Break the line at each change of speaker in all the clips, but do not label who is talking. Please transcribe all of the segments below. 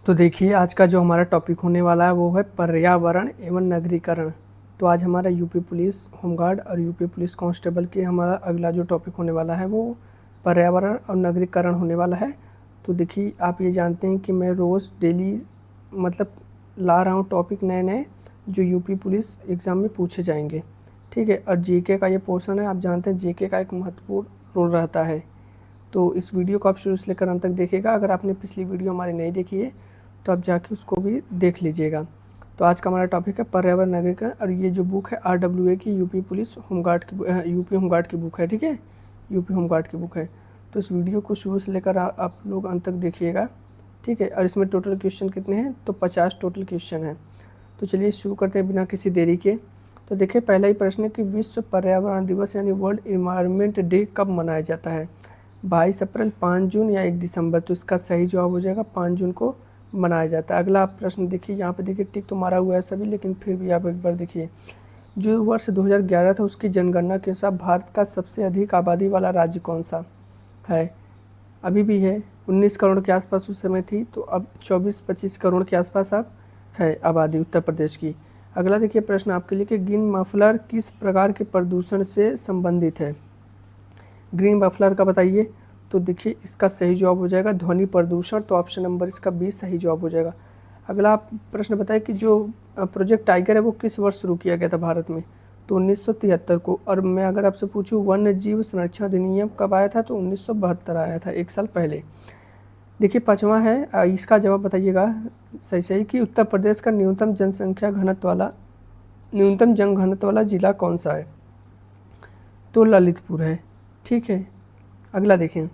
तो देखिए, आज का जो हमारा टॉपिक होने वाला है वो है पर्यावरण एवं नगरीकरण। तो आज हमारा यूपी पुलिस होमगार्ड और यूपी पुलिस कांस्टेबल के हमारा अगला जो टॉपिक होने वाला है वो पर्यावरण और नगरीकरण होने वाला है। तो देखिए, आप ये जानते हैं कि मैं रोज़ डेली मतलब ला रहा हूँ टॉपिक नए नए जो यूपी पुलिस एग्ज़ाम में पूछे जाएंगे। ठीक है, और जीके का ये पोर्शन है। आप जानते हैं जीके का एक महत्वपूर्ण रोल रहता है। तो इस वीडियो को आप शुरू से लेकर अंत तक देखिएगा। अगर आपने पिछली वीडियो हमारी नहीं देखी है तो आप जाके उसको भी देख लीजिएगा। तो आज का हमारा टॉपिक है पर्यावरण नगरीकरण, और ये जो बुक है RWA की यूपी पुलिस होमगार्ड की यूपी होमगार्ड की बुक है। ठीक है, यूपी होमगार्ड की बुक है। तो इस वीडियो को शुरू से लेकर आप लोग अंत तक देखिएगा। ठीक है, और इसमें टोटल क्वेश्चन कितने हैं? तो 50 टोटल क्वेश्चन हैं। तो चलिए शुरू करते हैं बिना किसी देरी के। तो देखिए, पहला ही प्रश्न है कि विश्व पर्यावरण दिवस यानी वर्ल्ड इन्वायरमेंट डे कब मनाया जाता है? 22 अप्रैल, 5 जून या 1 दिसंबर? तो इसका सही जवाब हो जाएगा 5 जून को मनाया जाता है। अगला प्रश्न देखिए, यहाँ पे देखिए टिक तो मारा हुआ है सभी, लेकिन फिर भी आप एक बार देखिए। जो वर्ष 2011 था उसकी जनगणना के अनुसार भारत का सबसे अधिक आबादी वाला राज्य कौन सा है? अभी भी है, 19 करोड़ के आसपास उस समय थी, तो अब 24-25 करोड़ के आसपास अब है आबादी उत्तर प्रदेश की। अगला देखिए प्रश्न आपके लिए कि ग्रीन मफलर किस प्रकार के प्रदूषण से संबंधित है? ग्रीन मफलर का बताइए। तो देखिए, इसका सही जवाब हो जाएगा ध्वनि प्रदूषण। तो ऑप्शन नंबर इसका 20 सही जवाब हो जाएगा। अगला आप प्रश्न बताइए कि जो प्रोजेक्ट टाइगर है वो किस वर्ष शुरू किया गया था भारत में? तो 1973 को। और मैं अगर आपसे पूछूं वन्य जीव संरक्षण अधिनियम कब आया था? तो 1972 आया था, 1 साल पहले। देखिए, पाँचवा है, इसका जवाब बताइएगा सही सही कि उत्तर प्रदेश का न्यूनतम जनघनत्व वाला जिला कौन सा है? तो ललितपुर है। ठीक है, अगला देखें,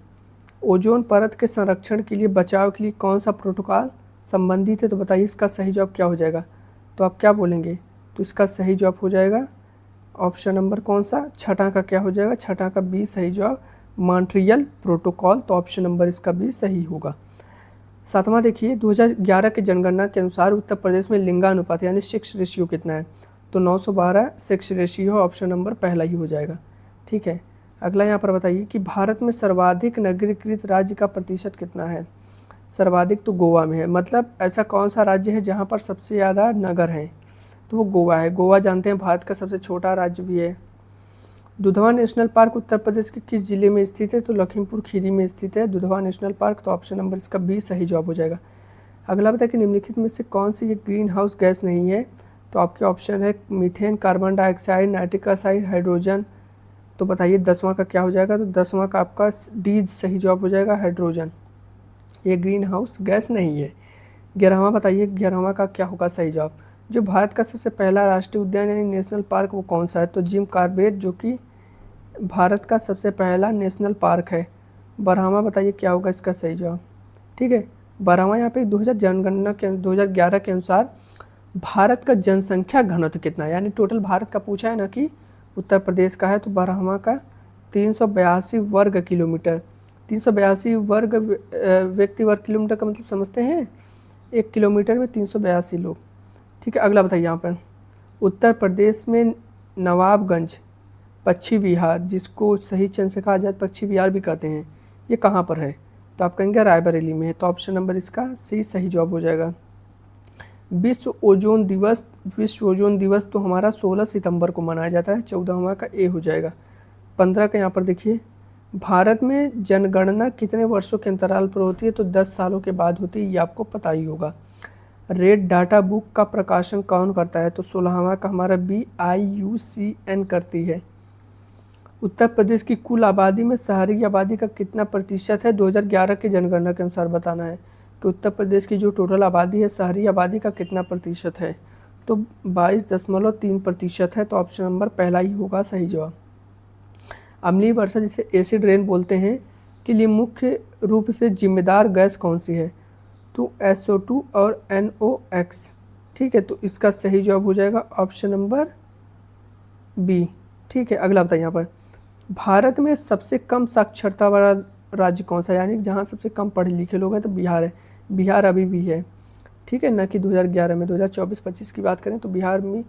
ओजोन परत के संरक्षण के लिए बचाव के लिए कौन सा प्रोटोकॉल संबंधित है? तो बताइए इसका सही जवाब क्या हो जाएगा? तो आप क्या बोलेंगे? तो इसका सही जवाब हो जाएगा ऑप्शन नंबर कौन सा? छठा का क्या हो जाएगा? छठा का बी सही जवाब, मॉन्ट्रियल प्रोटोकॉल। तो ऑप्शन नंबर इसका बी सही होगा। सातवां देखिए, 2011 की जनगणना के अनुसार उत्तर प्रदेश में लिंगानुपात यानी सेक्स रेशियो कितना है? तो 912 सेक्स रेशियो, ऑप्शन नंबर पहला ही हो जाएगा। ठीक है, अगला यहाँ पर बताइए कि भारत में सर्वाधिक नगरीकृत राज्य का प्रतिशत कितना है? सर्वाधिक तो गोवा में है। मतलब ऐसा कौन सा राज्य है जहाँ पर सबसे ज़्यादा नगर हैं? तो वो गोवा है। गोवा जानते हैं भारत का सबसे छोटा राज्य भी है। दुधवा नेशनल पार्क उत्तर प्रदेश के किस जिले में स्थित है? तो लखीमपुर खीरी में स्थित है दुधवा नेशनल पार्क। तो ऑप्शन नंबर इसका बी सही जवाब हो जाएगा। अगला बताए कि निम्नलिखित में से कौन सी ये ग्रीन हाउस गैस नहीं है? तो आपके ऑप्शन है methane, carbon dioxide, nitric oxide, hydrogen. तो बताइए 10वां का क्या हो जाएगा? तो 10वां का आपका डी सही जवाब हो जाएगा, हाइड्रोजन। ये ग्रीन हाउस गैस नहीं है। 11वां बताइए, 11वां का क्या होगा सही जवाब? जो भारत का सबसे पहला राष्ट्रीय उद्यान यानी नेशनल पार्क वो कौन सा है? तो जिम कॉर्बेट, जो कि भारत का सबसे पहला नेशनल पार्क है। 12वां बताइए क्या होगा इसका सही जवाब? ठीक है, 12वां यहाँ पे 2011 के अनुसार भारत का जनसंख्या घनत्व कितना है? यानी टोटल भारत का पूछा है ना कि उत्तर प्रदेश का है। तो 12वां का 382 वर्ग किलोमीटर। 382 व्यक्ति वर्ग किलोमीटर का मतलब समझते हैं, 1 किलोमीटर में 382 लोग। ठीक है, अगला बताइए यहाँ पर उत्तर प्रदेश में नवाबगंज पश्चिम विहार, जिसको सही चंद से कहा जाए पश्चिम विहार भी कहते हैं, ये कहाँ पर है? तो आप कहेंगे रायबरेली में है। तो ऑप्शन नंबर इसका सी सही जवाब हो जाएगा। विश्व ओजोन दिवस तो हमारा 16 सितंबर को मनाया जाता है। 14वां का ए हो जाएगा। 15 का यहाँ पर देखिए, भारत में जनगणना कितने वर्षों के अंतराल पर होती है? तो 10 सालों के बाद होती है, ये आपको पता ही होगा। रेड डाटा बुक का प्रकाशन कौन करता है? तो 16वां का हमारा BIUCN करती है। उत्तर प्रदेश की कुल आबादी में शहरी आबादी का कितना प्रतिशत है? 2011 की जनगणना के अनुसार बताना है कि उत्तर प्रदेश की जो टोटल आबादी है शहरी आबादी का कितना प्रतिशत है? तो 22.3% है। तो ऑप्शन नंबर पहला ही होगा सही जवाब। अम्लीय वर्षा जिसे एसिड रेन बोलते हैं के लिए मुख्य रूप से जिम्मेदार गैस कौन सी है? तो SO2 और NOx। ठीक है, तो इसका सही जवाब हो जाएगा ऑप्शन नंबर बी। ठीक है, अगला बताइए यहाँ पर भारत में सबसे कम साक्षरता वाला राज्य कौन सा है? यानी जहाँ सबसे कम पढ़े लिखे लोग हैं तो बिहार है। बिहार अभी भी है। ठीक है, न कि 2011 में। 2024-25 की बात करें तो बिहार में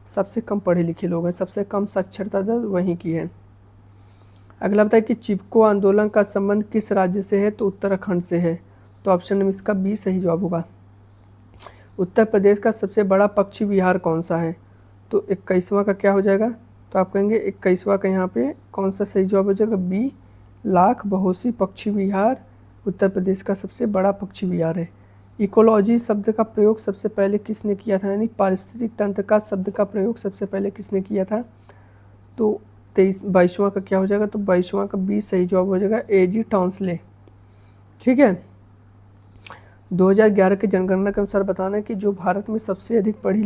सबसे कम पढ़े लिखे लोग हैं, सबसे कम साक्षरता दर वहीं की है। अगला बताए कि चिपको आंदोलन का संबंध किस राज्य से है? तो उत्तराखंड से है। तो ऑप्शन में इसका बी सही जवाब होगा। उत्तर प्रदेश का सबसे बड़ा पक्षी विहार कौन सा है? तो 21वां का क्या हो जाएगा? तो आप कहेंगे 21वां का यहाँ पे कौन सा सही जवाब हो जाएगा? बी, लाख बहोसी पक्षी विहार उत्तर प्रदेश का सबसे बड़ा पक्षी विहार है। इकोलॉजी शब्द का प्रयोग सबसे पहले किसने किया था? यानी पारिस्थितिक तंत्र का शब्द का प्रयोग सबसे पहले किसने किया था? तो 22वां का क्या हो जाएगा? तो 22वां का बी सही जवाब हो जाएगा, A.G. टॉन्सले। ठीक है। 2011 की जनगणना के अनुसार बताना है कि जो भारत में सबसे अधिक पढ़ी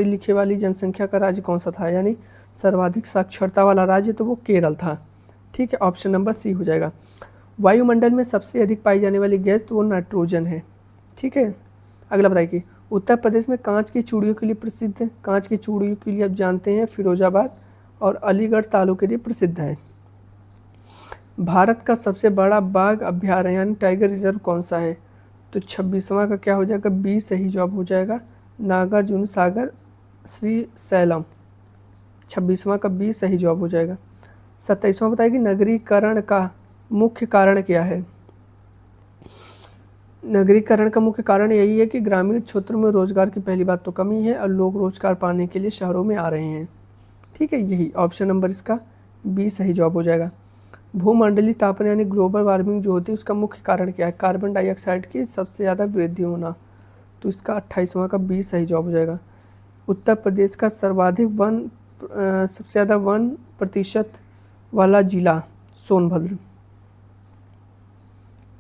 लिखे वाली जनसंख्या का राज्य कौन सा था? यानी सर्वाधिक साक्षरता वाला राज्य तो वो केरल था। ठीक है, ऑप्शन नंबर सी हो जाएगा। वायुमंडल में सबसे अधिक पाई जाने वाली गैस तो वो नाइट्रोजन है। ठीक है, अगला बताइए कि उत्तर प्रदेश में कांच की चूड़ियों के लिए प्रसिद्ध है। कांच की चूड़ियों के लिए आप जानते हैं फिरोजाबाद और अलीगढ़ तालों के लिए प्रसिद्ध है। भारत का सबसे बड़ा बाघ अभ्यारण्य टाइगर रिजर्व कौन सा है? तो 26वां का क्या हो जाएगा? बी सही जवाब हो जाएगा, नागार्जुन सागर श्री सैलम। 26वां का बी सही जवाब हो जाएगा। 27वां बताइए कि नगरीकरण का मुख्य कारण क्या है? नगरीकरण का मुख्य कारण यही है कि ग्रामीण क्षेत्रों में रोजगार की पहली बात तो कमी है और लोग रोजगार पाने के लिए शहरों में आ रहे हैं। ठीक है, यही ऑप्शन नंबर इसका बी सही जवाब हो जाएगा। भूमंडलीय तापन यानी ग्लोबल वार्मिंग जो होती है उसका मुख्य कारण क्या है? कार्बन डाइऑक्साइड की सबसे ज़्यादा वृद्धि होना। तो इसका 28वां का बी सही जवाब हो जाएगा। उत्तर प्रदेश का सबसे ज़्यादा वन प्रतिशत वाला जिला सोनभद्र।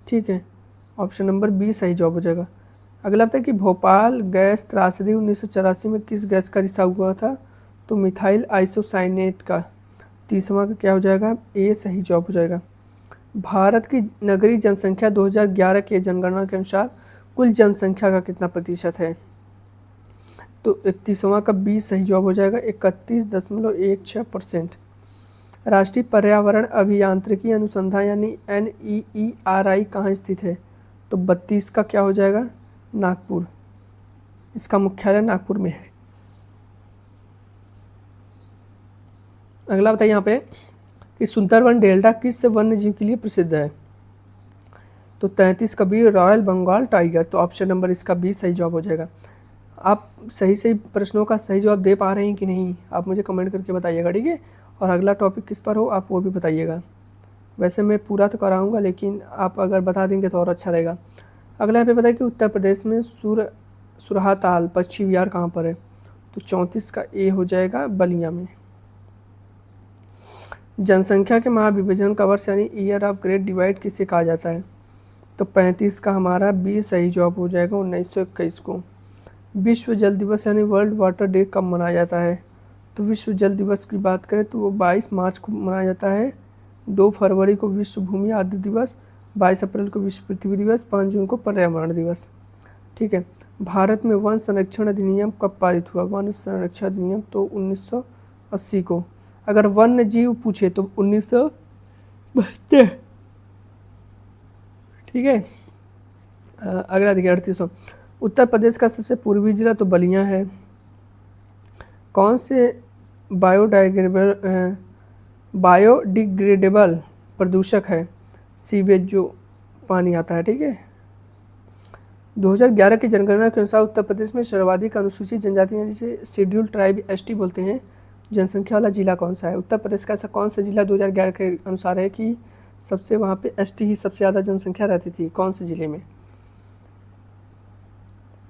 ठीक है, ऑप्शन नंबर बी सही जवाब हो जाएगा। अगला आता है कि भोपाल गैस त्रासदी 1984 में किस गैस का रिसाव हुआ था? तो मिथाइल आइसोसाइनेट का। 30वां का क्या हो जाएगा? ए सही जवाब हो जाएगा। भारत की नगरीय जनसंख्या 2011 के जनगणना के अनुसार कुल जनसंख्या का कितना प्रतिशत है? तो 31वां का बी सही जवाब हो जाएगा, 31.16%। राष्ट्रीय पर्यावरण अभियांत्रिकी अनुसंधान यानी NEERI कहाँ स्थित है? तो 32 का क्या हो जाएगा? नागपुर। इसका मुख्यालय नागपुर में है। अगला बताइए यहाँ पे कि सुंदरवन डेल्टा किस वन्य जीव के लिए प्रसिद्ध है? तो 33 का बी रॉयल बंगाल टाइगर। तो ऑप्शन नंबर इसका बी सही जवाब हो जाएगा। आप सही प्रश्नों का सही जवाब दे पा रहे हैं कि नहीं, आप मुझे कमेंट करके बताइएगा। ठीक है, और अगला टॉपिक किस पर हो आप वो भी बताइएगा। वैसे मैं पूरा तो कराऊंगा लेकिन आप अगर बता देंगे तो और अच्छा रहेगा। अगला यहाँ पे बताइए कि उत्तर प्रदेश में सुरहाताल पक्षी विहार कहाँ पर है? तो 34 का ए हो जाएगा, बलिया में। जनसंख्या के महाविभाजन का वर्ष यानी ईयर ऑफ ग्रेट डिवाइड किसे कहा जाता है? तो 35 का हमारा बी सही जवाब हो जाएगा, 1921 को। विश्व जल दिवस यानी वर्ल्ड वाटर डे कब मनाया जाता है? तो विश्व जल दिवस की बात करें तो वो 22 मार्च को मनाया जाता है। 2 फरवरी को विश्व भूमि आदि दिवस, 22 अप्रैल को विश्व पृथ्वी दिवस, 5 जून को पर्यावरण दिवस। ठीक है, भारत में वन संरक्षण अधिनियम कब पारित हुआ? वन संरक्षण अधिनियम तो 1980 को। अगर वन्य जीव पूछे तो 1972। ठीक है, अगला देखिए 38वां। उत्तर प्रदेश का सबसे पूर्वी जिला तो बलिया है। कौन से बायोडिग्रेडेबल प्रदूषक है? सीवेज जो पानी आता है। ठीक है, 2011 की जनगणना के अनुसार उत्तर प्रदेश में सर्वाधिक अनुसूचित जनजाति जिसे शेड्यूल्ड ट्राइब ST बोलते हैं जनसंख्या वाला जिला कौन सा है? उत्तर प्रदेश का ऐसा कौन सा जिला 2011 के अनुसार है कि सबसे वहाँ पे ST ही सबसे ज़्यादा जनसंख्या रहती थी? कौन से ज़िले में?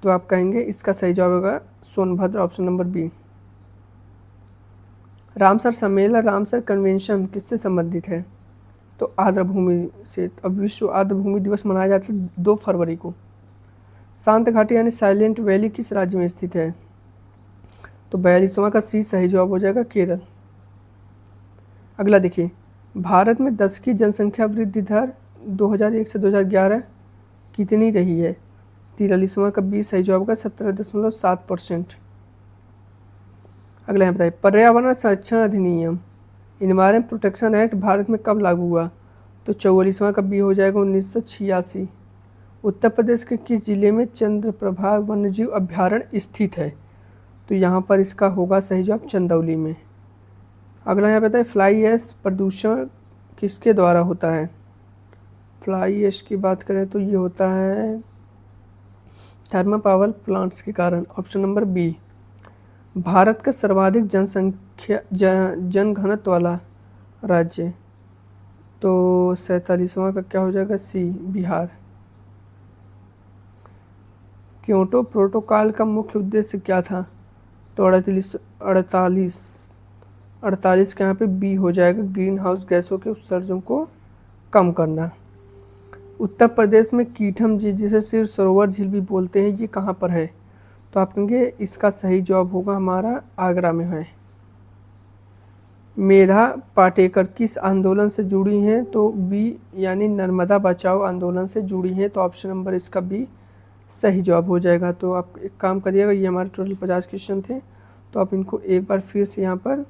तो आप कहेंगे इसका सही जवाब होगा Sonbhadra, option number B. Ramsar सम्मेलन रामसर कन्वेंशन किससे संबंधित है? तो आर्द्रभूमि से। अब विश्व आर्द्रभूमि दिवस मनाया जाता है 2 फरवरी को। शांत घाटी यानी साइलेंट वैली किस राज्य में स्थित है? तो 42वां का सी सही जवाब हो जाएगा, केरल। अगला देखिए, भारत में 10 की जनसंख्या वृद्धि दर 2001 से 2011 कितनी रही है? 43वां का बी सही जवाब होगा, 17.7%। अगला यहाँ बताइए, पर्यावरण संरक्षण अधिनियम इन्वायरमेंट प्रोटेक्शन एक्ट भारत में कब लागू हुआ? तो 44वां का बी हो जाएगा, 1986। उत्तर प्रदेश के किस जिले में चंद्रप्रभा वन्यजीव अभ्यारण्य स्थित है? तो यहाँ पर इसका होगा सही जवाब, चंदौली में। अगला यहाँ बताइए, फ्लाई ऐश प्रदूषण किसके द्वारा होता है? फ्लाई ऐश की बात करें तो ये होता है थर्मल पावर प्लांट्स के कारण। Option number B. भारत का सर्वाधिक जनसंख्या जनघनत्व वाला राज्य, तो 47वां का क्या हो जाएगा, सी बिहार। क्योटो प्रोटोकॉल का मुख्य उद्देश्य क्या था, तो 48 का यहाँ पे बी हो जाएगा, ग्रीन हाउस गैसों के उत्सर्जन को कम करना। उत्तर प्रदेश में कीठम झील, जिसे सिर सरोवर झील भी बोलते हैं, ये कहाँ पर है, तो आप कहेंगे इसका सही जवाब होगा हमारा आगरा में है। मेधा पाटेकर किस आंदोलन से जुड़ी हैं, तो बी यानी नर्मदा बचाओ आंदोलन से जुड़ी हैं, तो ऑप्शन नंबर इसका बी सही जवाब हो जाएगा। तो आप एक काम करिएगा, ये हमारे टोटल 50 क्वेश्चन थे, तो आप इनको एक बार फिर से यहाँ पर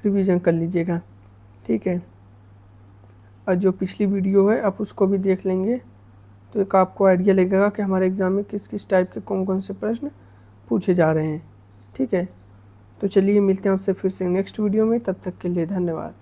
रिवीजन कर लीजिएगा, ठीक है। और जो पिछली वीडियो है आप उसको भी देख लेंगे, तो एक आपको आइडिया लगेगा कि हमारे एग्ज़ाम में किस किस टाइप के कौन कौन से प्रश्न पूछे जा रहे हैं, ठीक है। तो चलिए मिलते हैं आपसे फिर से नेक्स्ट वीडियो में, तब तक के लिए धन्यवाद।